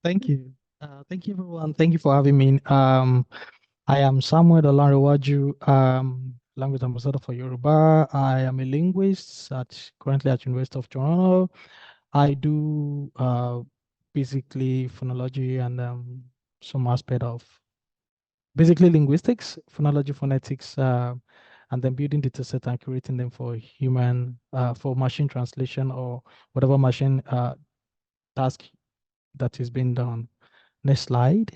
Thank you. Thank you, everyone. Thank you for having me. I am Samuel Olanrewaju, language ambassador for Yoruba. I am a linguist currently at University of Toronto. I do basically phonology and some aspect of basically linguistics, phonology, phonetics, and then building data set and curating them for for machine translation or whatever machine task that is being done. Next slide.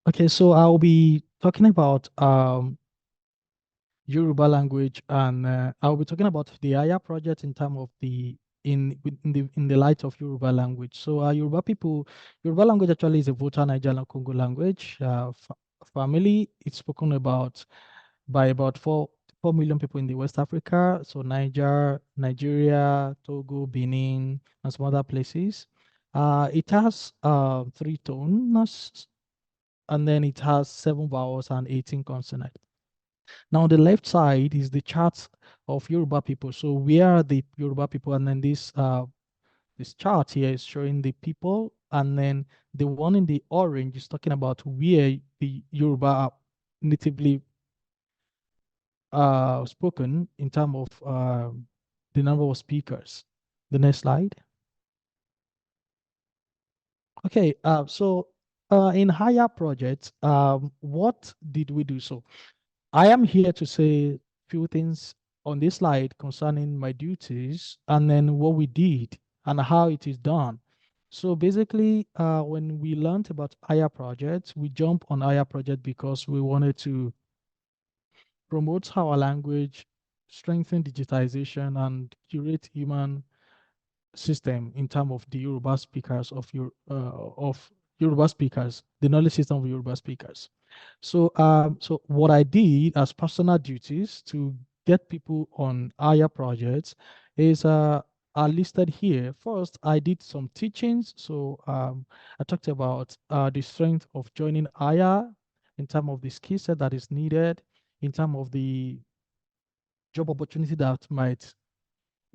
Okay, so I'll be talking about Yoruba language, and I'll be talking about the Aya project in terms of in the light of Yoruba language. So Yoruba language actually is a Volta Nigerian Congo language family. It's spoken about by about 4 million people in the West Africa. So Nigeria, Togo, Benin, and some other places. It has 3 tones, and then it has 7 vowels and 18 consonants. Now, on the left side is the chart of Yoruba people. So we are the Yoruba people, and then this chart here is showing the people, and then the one in the orange is talking about where the Yoruba are natively spoken in terms of the number of speakers. The next slide. Okay, in higher projects, what did we do? So I am here to say a few things on this slide concerning my duties and then what we did and how it is done. So basically, when we learned about Aya project, we jumped on Aya project because we wanted to promote our language, strengthen digitization, and curate human system in terms of the Yoruba speakers of Yoruba speakers, the knowledge system of Yoruba speakers. So what I did as personal duties to get people on Aya projects is are listed here. First, I did some teachings. I talked about the strength of joining Aya in terms of the skill set that is needed, in terms of the job opportunity that might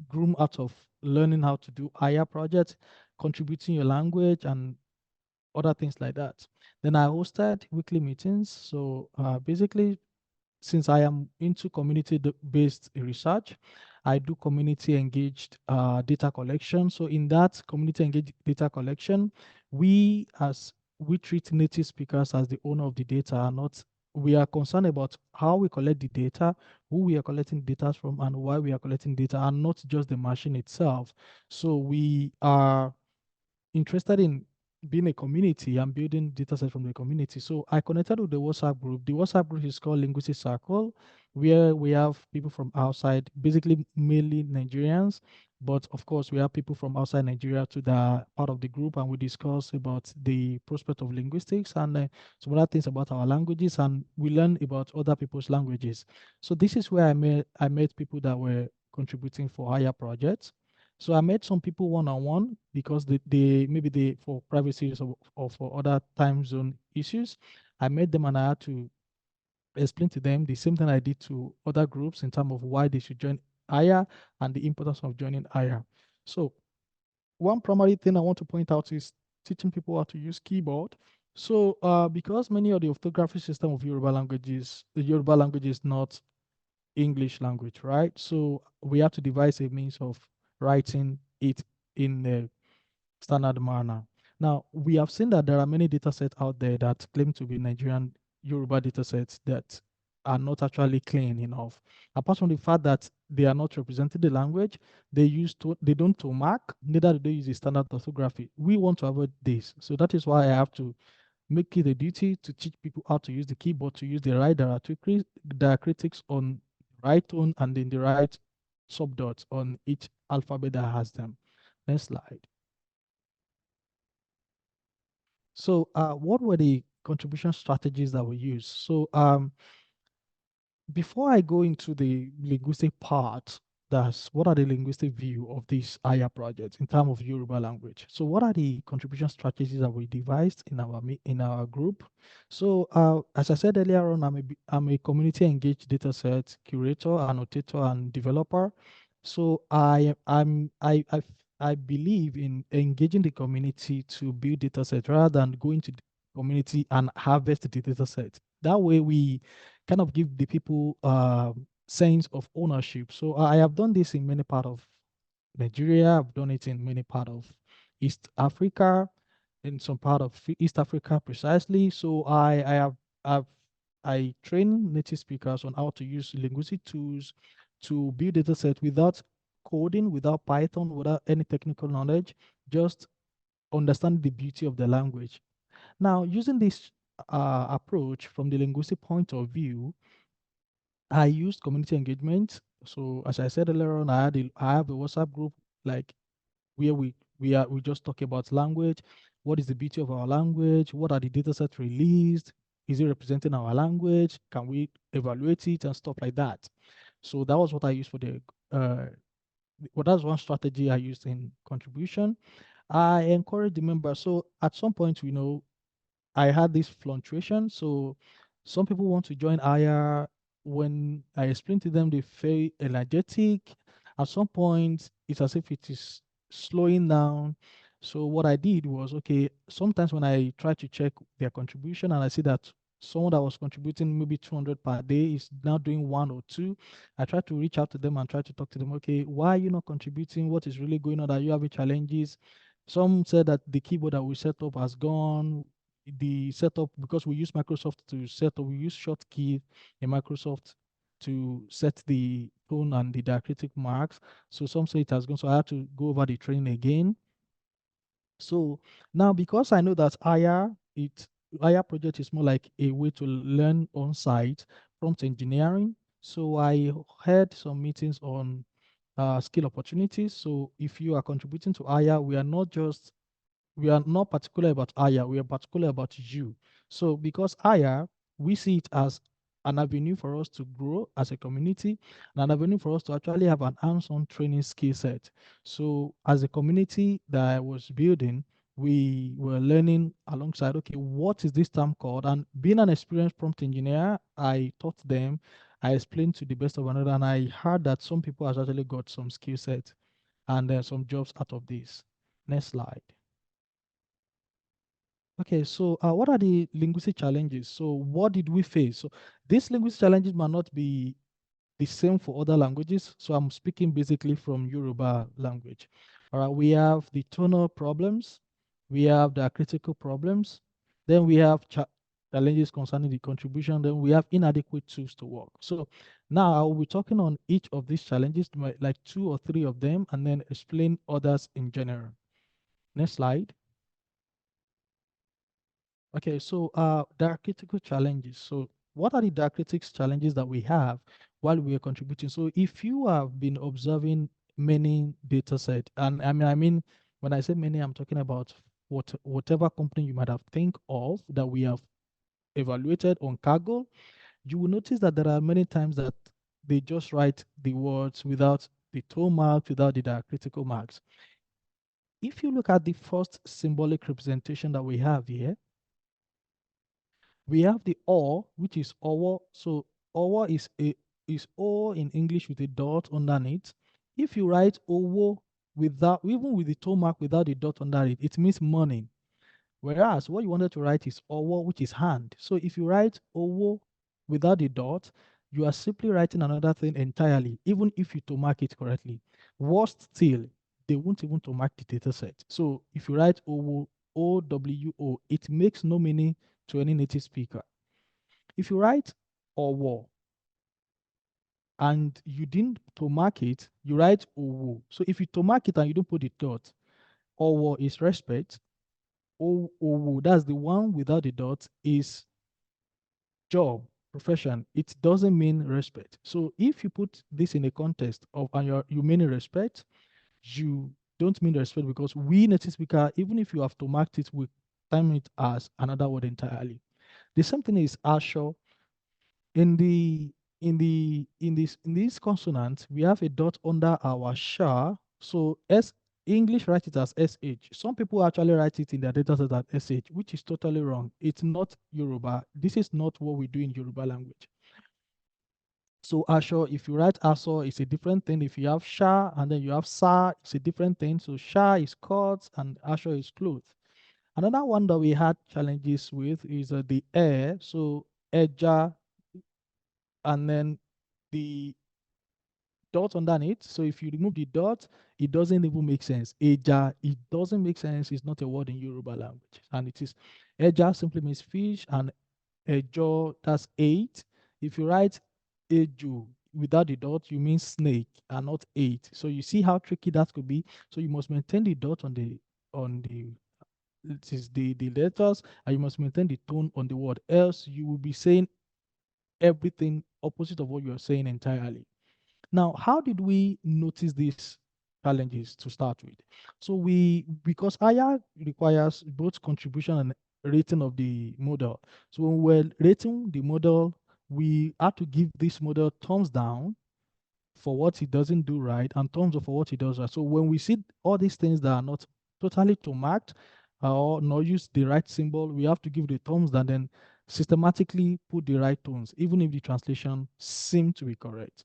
groom out of learning how to do Aya projects, contributing your language, and other things like that. Then I hosted weekly meetings. So basically, since I am into community-based research, I do community-engaged data collection. So in that community-engaged data collection, we treat native speakers as the owner of the data, not we are concerned about how we collect the data, who we are collecting data from, and why we are collecting data, and not just the machine itself. So we are interested in being a community and building data sets from the community. So I connected with the WhatsApp group. The WhatsApp group is called Linguistic Circle, where we have people from outside, basically mainly Nigerians, but of course we have people from outside Nigeria to the part of the group, and we discuss about the prospect of linguistics and some other things about our languages, and we learn about other people's languages. So this is where I met people that were contributing for higher projects. So I met some people one-on-one because maybe they for privacy or for other time zone issues. I met them and I had to explain to them the same thing I did to other groups in terms of why they should join IRA and the importance of joining IRA. So one primary thing I want to point out is teaching people how to use keyboard. So because many of the orthography system of Yoruba languages, the Yoruba language is not English language, right? So we have to devise a means of writing it in a standard manner. Now, we have seen that there are many data sets out there that claim to be Nigerian Yoruba data sets that are not actually clean enough. Apart from the fact that they are not representing the language, they don't to mark, neither do they use the standard orthography. We want to avoid this. So that is why I have to make it a duty to teach people how to use the keyboard, to use the right diacritics on right tone and in the right subdots on each alphabet that has them. Next slide. So what were the contribution strategies that we used? So before I go into the linguistic part, that's what are the linguistic view of this Aya project in terms of Yoruba language. So what are the contribution strategies that we devised in our group? So as I said earlier on, I'm a community engaged dataset curator, annotator, and developer. So I I believe in engaging the community to build data set rather than going to the community and harvest the data set. That way we kind of give the people sense of ownership. So I have done this in many part of Nigeria. I've done it in many part of East Africa, in some part of East Africa precisely. So I've I train native speakers on how to use linguistic tools to build data set without coding, without Python, without any technical knowledge, just understand the beauty of the language. Now, using this approach from the linguistic point of view, I used community engagement. So as I said earlier on, I have a WhatsApp group like where we just talk about language. What is the beauty of our language? What are the data sets released? Is it representing our language? Can we evaluate it and stuff like that? So that was what I used for the well, that's one strategy I used in contribution. I encourage the members. So at some point, I had this fluctuation. So some people want to join higher. When I explain to them, they feel energetic. At some point, it's as if it is slowing down. So what I did was, okay, sometimes when I try to check their contribution and I see that someone that was contributing maybe 200 per day is now doing one or two, I try to reach out to them and try to talk to them. Okay, why are you not contributing? What is really going on? Are you having challenges? Some said that the keyboard that we set up has gone. The setup, because we use Microsoft to set up, we use shortkey in Microsoft to set the tone and the diacritic marks. So some say it has gone. So I have to go over the training again. So now, because I know that Aya project is more like a way to learn on site prompt engineering. So I had some meetings on skill opportunities. So if you are contributing to Aya, we are not particular about Aya, we are particular about you. So because Aya, we see it as an avenue for us to grow as a community, and an avenue for us to actually have an hands-on training skill set. So as a community that I was building, we were learning alongside, okay, what is this term called? And being an experienced prompt engineer, I taught them, I explained to the best of another, and I heard that some people has actually got some skill set and some jobs out of this. Next slide. Okay, so what are the linguistic challenges? So what did we face? So these linguistic challenges might not be the same for other languages. So I'm speaking basically from Yoruba language. All right, we have the tonal problems, we have the critical problems, then we have challenges concerning the contribution, then we have inadequate tools to work. So now I will be talking on each of these challenges, like two or three of them, and then explain others in general. Next slide. Okay, so diacritical challenges. So what are the diacritics challenges that we have while we are contributing? So if you have been observing many data set, and I mean, when I say many, I'm talking about whatever company you might have think of that we have evaluated on Kaggle, you will notice that there are many times that they just write the words without the tone marks, without the diacritical marks. If you look at the first symbolic representation that we have here, we have the or, which is owo. So owo is o in English with a dot underneath. If you write owo without, even with the toe mark without the dot under it, it means morning. Whereas what you wanted to write is owo, which is hand. So if you write owo without the dot, you are simply writing another thing entirely, even if you to mark it correctly. Worst still, they won't even to mark the data set. So if you write owo, OWO, it makes no meaning to any native speaker. If you write owo and you didn't to mark it, you write owo. So if you to mark it and you don't put the dot, owo is respect. Owo, that's the one without the dot, is job, profession. It doesn't mean respect. So if you put this in a context of and you mean respect, you don't mean respect, because we native speaker, even if you have to mark it, we time it as another word entirely. The same thing is asho. In this consonant, we have a dot under our sha. So English write it as sh. Some people actually write it in their data set as sh, which is totally wrong. It's not Yoruba. This is not what we do in Yoruba language. So asho, if you write aso, it's a different thing. If you have sha and then you have sa, it's a different thing. So sha is court and asho is clothes. Another one that we had challenges with is the air. So eja and then the dot underneath. So if you remove the dot, it doesn't even make sense. Eja, it doesn't make sense. It's not a word in Yoruba language. And it is eja simply means fish and ejo, that's 8. If you write eju without the dot, you mean snake and not 8. So you see how tricky that could be. So you must maintain the dot on the it is the letters, and you must maintain the tone on the word. Else you will be saying everything opposite of what you are saying entirely. Now, how did we notice these challenges to start with? So because Aya requires both contribution and rating of the model. So when we're rating the model, we had to give this model thumbs down for what it doesn't do right and thumbs up for what it does right. So when we see all these things that are not totally to marked or not use the right symbol, we have to give the thumbs down, then systematically put the right tones, even if the translation seem to be correct.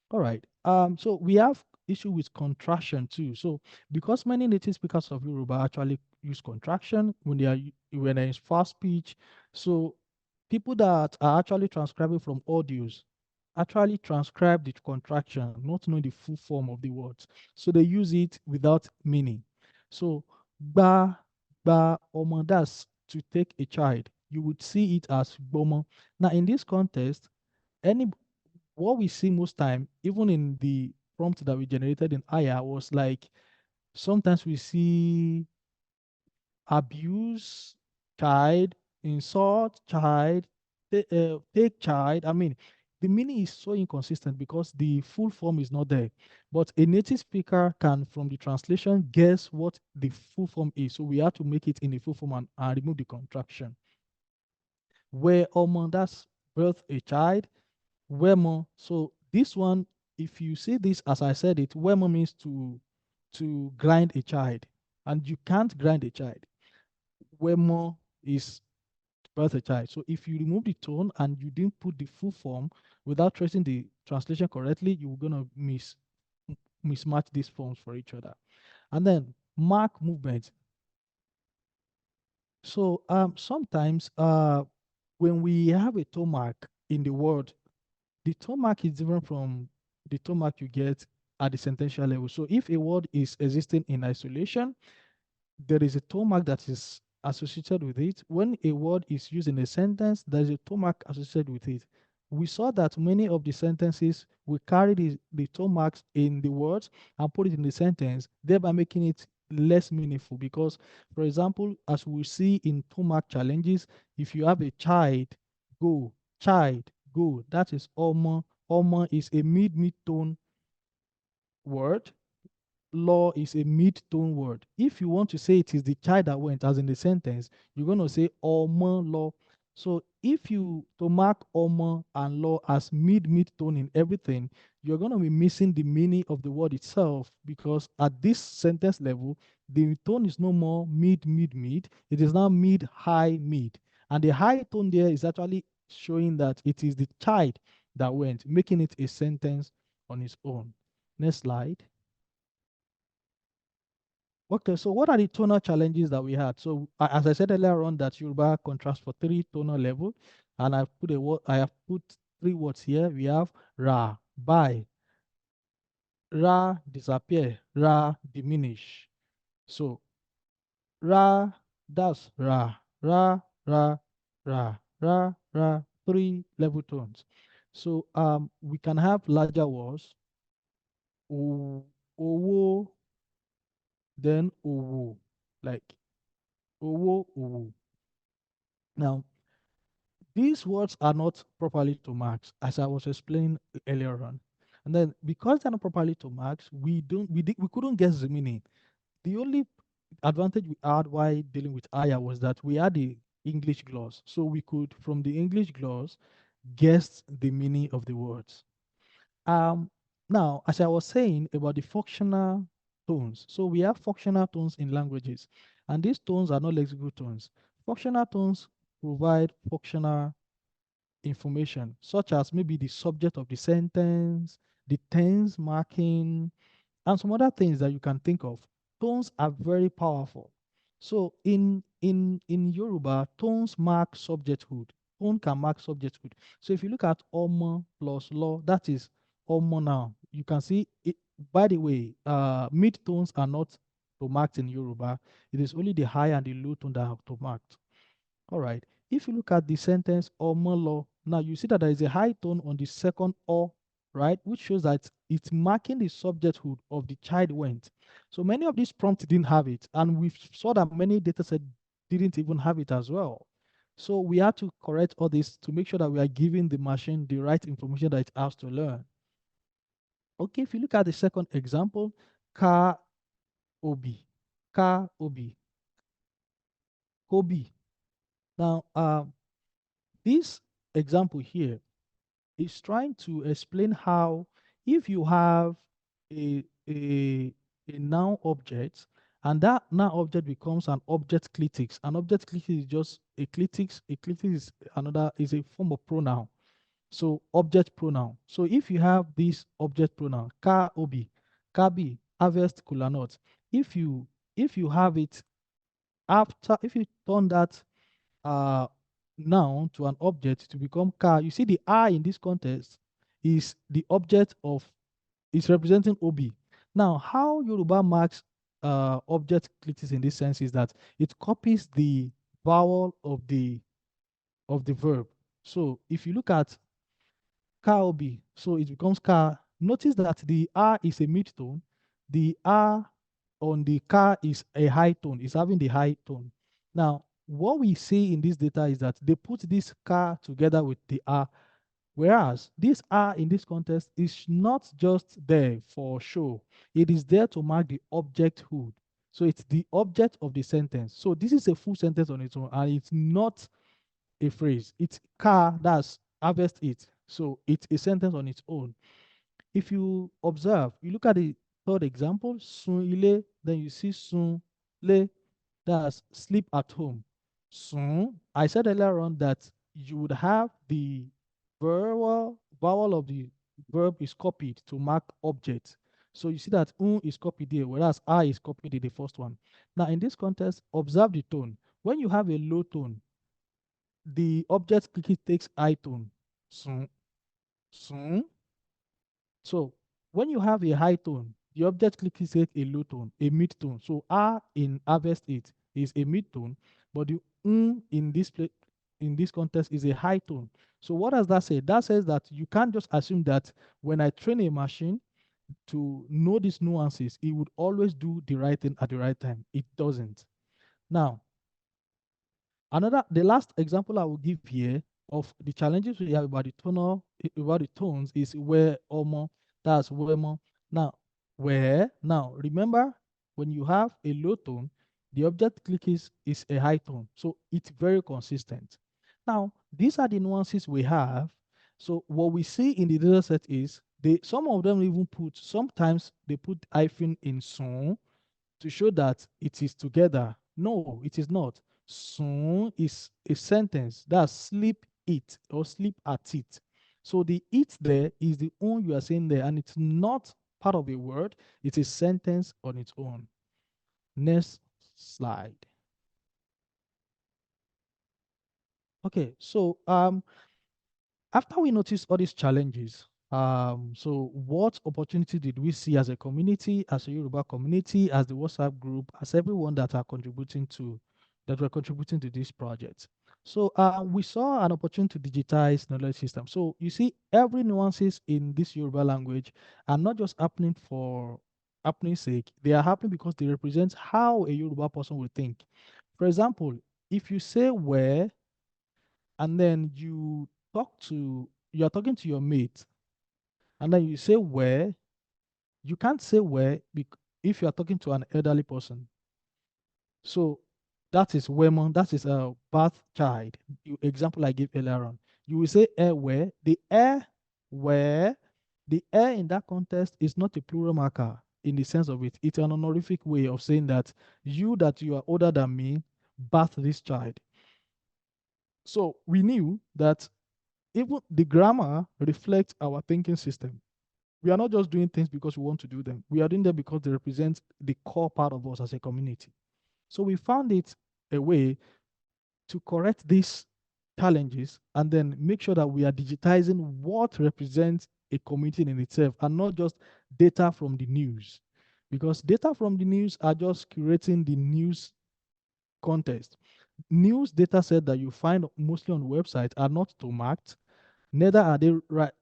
All right. So we have issue with contraction too. So because many native speakers of Yoruba actually use contraction when when they're in fast speech, so people that are actually transcribing from audios actually transcribe the contraction, not knowing the full form of the words. So they use it without meaning. So ba omo, that's to take a child. You would see it as bomo. Now in this context, any what we see most time, even in the prompt that we generated in Aya, was like sometimes we see abuse child, insult child, take child. I mean, the meaning is so inconsistent because the full form is not there. But a native speaker can, from the translation, guess what the full form is. So we have to make it in the full form and remove the contraction. Where Omo, that's birth a child. Wemo. So this one, if you see this as I said it, wemo means to grind a child, and you can't grind a child. Wemo is to birth a child. So if you remove the tone and you didn't put the full form without tracing the translation correctly, you're gonna mismatch these forms for each other. And then mark movement. So sometimes when we have a tone mark in the word, the tone mark is different from the tone mark you get at the sentential level. So if a word is existing in isolation, there is a tone mark that is associated with it. When a word is used in a sentence, there is a tone mark associated with it. We saw that many of the sentences will carry the tone marks in the words and put it in the sentence, thereby making it less meaningful. Because, for example, as we see in tone mark challenges, if you have a child, go, that is alma. Alma is a mid tone word. Law is a mid-tone word. If you want to say it is the child that went, as in the sentence, you're going to say Omo law. So if you to mark Omo and law as mid-tone in everything, you're going to be missing the meaning of the word itself, because at this sentence level, the tone is no more mid. It is now mid, high, mid. And the high tone there is actually showing that it is the child that went, making it a sentence on its own. Next slide. Okay, so what are the tonal challenges that we had? So as I said earlier on, that Yoruba contrasts for 3 tonal level, and I have put 3 words here. We have ra, buy, ra, disappear, ra, diminish. So ra, that's ra, 3 level tones. So we can have larger words, o, owo, then owo, like owo. Now, these words are not properly to marks, as I was explaining earlier on. And then because they're not properly to marks, we couldn't guess the meaning. The only advantage we had while dealing with Aya was that we had the English gloss. So we could, from the English gloss, guess the meaning of the words. Um, Now, as I was saying about the functional tones, so we have functional tones in languages, and these tones are not lexical tones. Functional tones provide functional information, such as maybe the subject of the sentence, the tense marking, and some other things that you can think of. Tones are very powerful. So in Yoruba, tones mark subjecthood. Tone can mark subjecthood. So if you look at omo plus law, that is omo now. You can see it. By the way, mid tones are not to marked in Yoruba. It is only the high and the low tone that are to marked. All right. If you look at the sentence omolo, now you see that there is a high tone on the second o, right, which shows that it's marking the subjecthood of the child went. So many of these prompts didn't have it, and we saw that many data sets didn't even have it as well. So we had to correct all this to make sure that we are giving the machine the right information that it has to learn. Okay, if you look at the second example, ka obi, ka obi, kobi. Now, this example here is trying to explain how if you have a, a, a noun object and that noun object becomes an object clitics. An object clitics is just a clitics. A clitics is another is a form of pronoun. So object pronoun. So if you have this object pronoun, ka obi, kabi, harvest, kola nut, if you have it after if you turn that uh, noun to an object to become car, you see the I in this context is the object of, is representing OB. Now, how Yoruba marks object clitics in this sense is that it copies the vowel of the verb. So if you look at car OB, so it becomes car. Notice that the R is a mid tone, the R on the car is a high tone, is having the high tone. Now, what we see in this data is that they put this car together with the R, whereas this R in this context is not just there for show, it is there to mark the objecthood. So it's the object of the sentence. So this is a full sentence on its own, and it's not a phrase. It's car, that's harvest it. So it's a sentence on its own. If you observe, you look at the third example, sun ile, then you see sun le, that's sleep at home. Sun, I said earlier on that you would have the vowel of the verb is copied to mark object. So you see that is copied here, whereas I is copied in the first one. Now in this context, observe the tone. When you have a low tone, the object quickly takes high tone. Sun, sun. So when you have a high tone, the object quickly takes a low tone, a mid tone. So R in harvest it is a mid tone, but the in this in this context is a high tone. So what does that say? That says that you can't just assume that when I train a machine to know these nuances, it would always do the right thing at the right time. It doesn't. Now, the last example I will give here of the challenges we have about the tonal, about the tones is where omo, that's where mo. Now, where, now remember when you have a low tone, the object click is a high tone. So it's very consistent. Now, these are the nuances we have. So what we see in the data set is some of them even sometimes they put hyphen in son to show that it is together. No, it is not. Soon is a sentence that's sleep it or sleep at it. So the it there is the own you are saying there, and it's not part of a word, it's a sentence on its own. Next slide. Okay, so after we noticed all these challenges, so what opportunity did we see as a community, as a Yoruba community, as the WhatsApp group, as everyone that were contributing to this project? So we saw an opportunity to digitize knowledge system. So you see, every nuances in this Yoruba language are not just happening for happening sake. They are happening because they represent how a Yoruba person will think. For example, if you say where and then you are talking to your mate and then you say where, you can't say where if you are talking to an elderly person. So that is women, that is a birth child. Example I gave earlier on. You will say where, where, the in that context is not a plural marker in the sense of it. It's an honorific way of saying that you are older than me birthed this child. So we knew that Even the grammar reflects our thinking system. We are not just doing things because we want to do them. We are doing them because they represent the core part of us as a community. So we found it a way to correct these challenges and then make sure that we are digitizing what represents a community in itself and not just data from the news. Because data from the news are just curating the news context. News data set that you find mostly on websites are not to marked, neither are they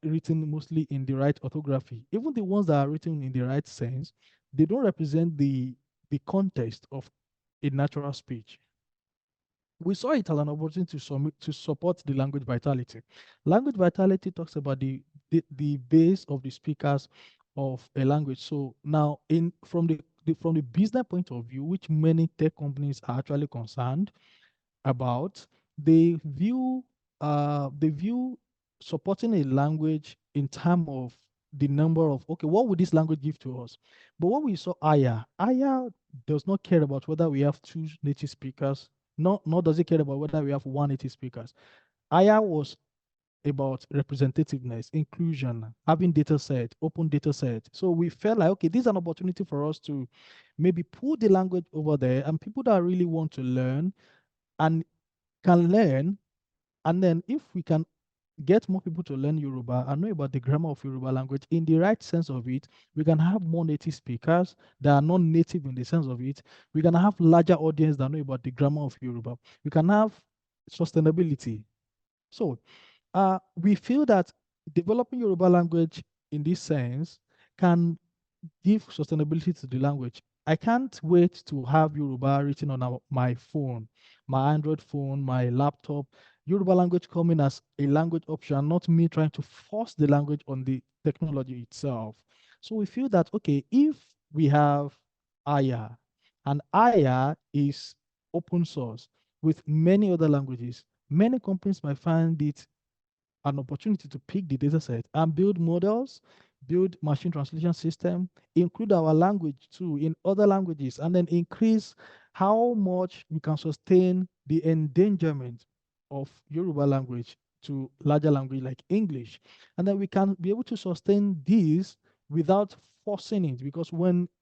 written mostly in the right orthography. Even the ones that are written in the right sense, they don't represent the context of a natural speech. We saw it as an opportunity to support the language vitality. Language vitality talks about the base of the speakers of a language. So now, from the business point of view, which many tech companies are actually concerned about, they view supporting a language in terms of the number of, okay, what would this language give to us? But what we saw, Aya does not care about whether we have two native speakers, nor does it care about whether we have one native speakers. Aya was about representativeness, inclusion, having data set, open data set. So we felt like, okay, this is an opportunity for us to maybe put the language over there, and people that really want to learn and can learn. And then if we can get more people to learn Yoruba and know about the grammar of Yoruba language in the right sense of it, we can have more native speakers that are not native in the sense of it. We can have larger audience that know about the grammar of Yoruba. We can have sustainability. So we feel that developing Yoruba language in this sense can give sustainability to the language. I can't wait to have Yoruba written on my phone, my Android phone, my laptop. Yoruba language coming as a language option, not me trying to force the language on the technology itself. So we feel that, okay, if we have Aya, and Aya is open source with many other languages, many companies might find it an opportunity to pick the data set and build models, build machine translation system, include our language too in other languages, and then increase how much we can sustain the endangerment of Yoruba language to larger language like English. And then we can be able to sustain this without forcing it. Because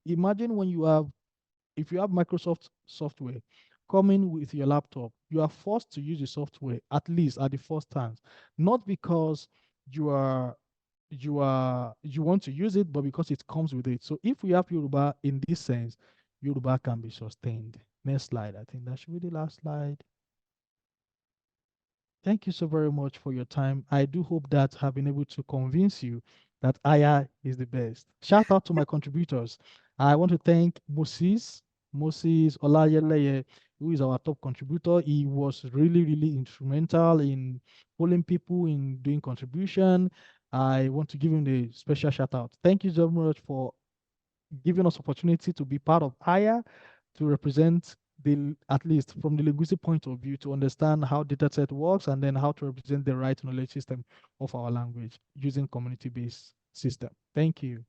imagine when you have if you have Microsoft software coming with your laptop, you are forced to use the software at least at the first time, not because you are you want to use it, but because it comes with it. So if we have Yoruba in this sense, Yoruba can be sustained. Next slide. I think that should be the last slide. Thank you so very much for your time. I do hope that I've been able to convince you that Aya is the best. Shout out to my contributors. I want to thank Moses Olayeleye, who is our top contributor. He was really, really instrumental in pulling people in doing contribution. I want to give him a special shout out. Thank you so much for giving us opportunity to be part of Aya, to represent at least from the linguistic point of view, to understand how data set works and then how to represent the right knowledge system of our language using community-based system. Thank you.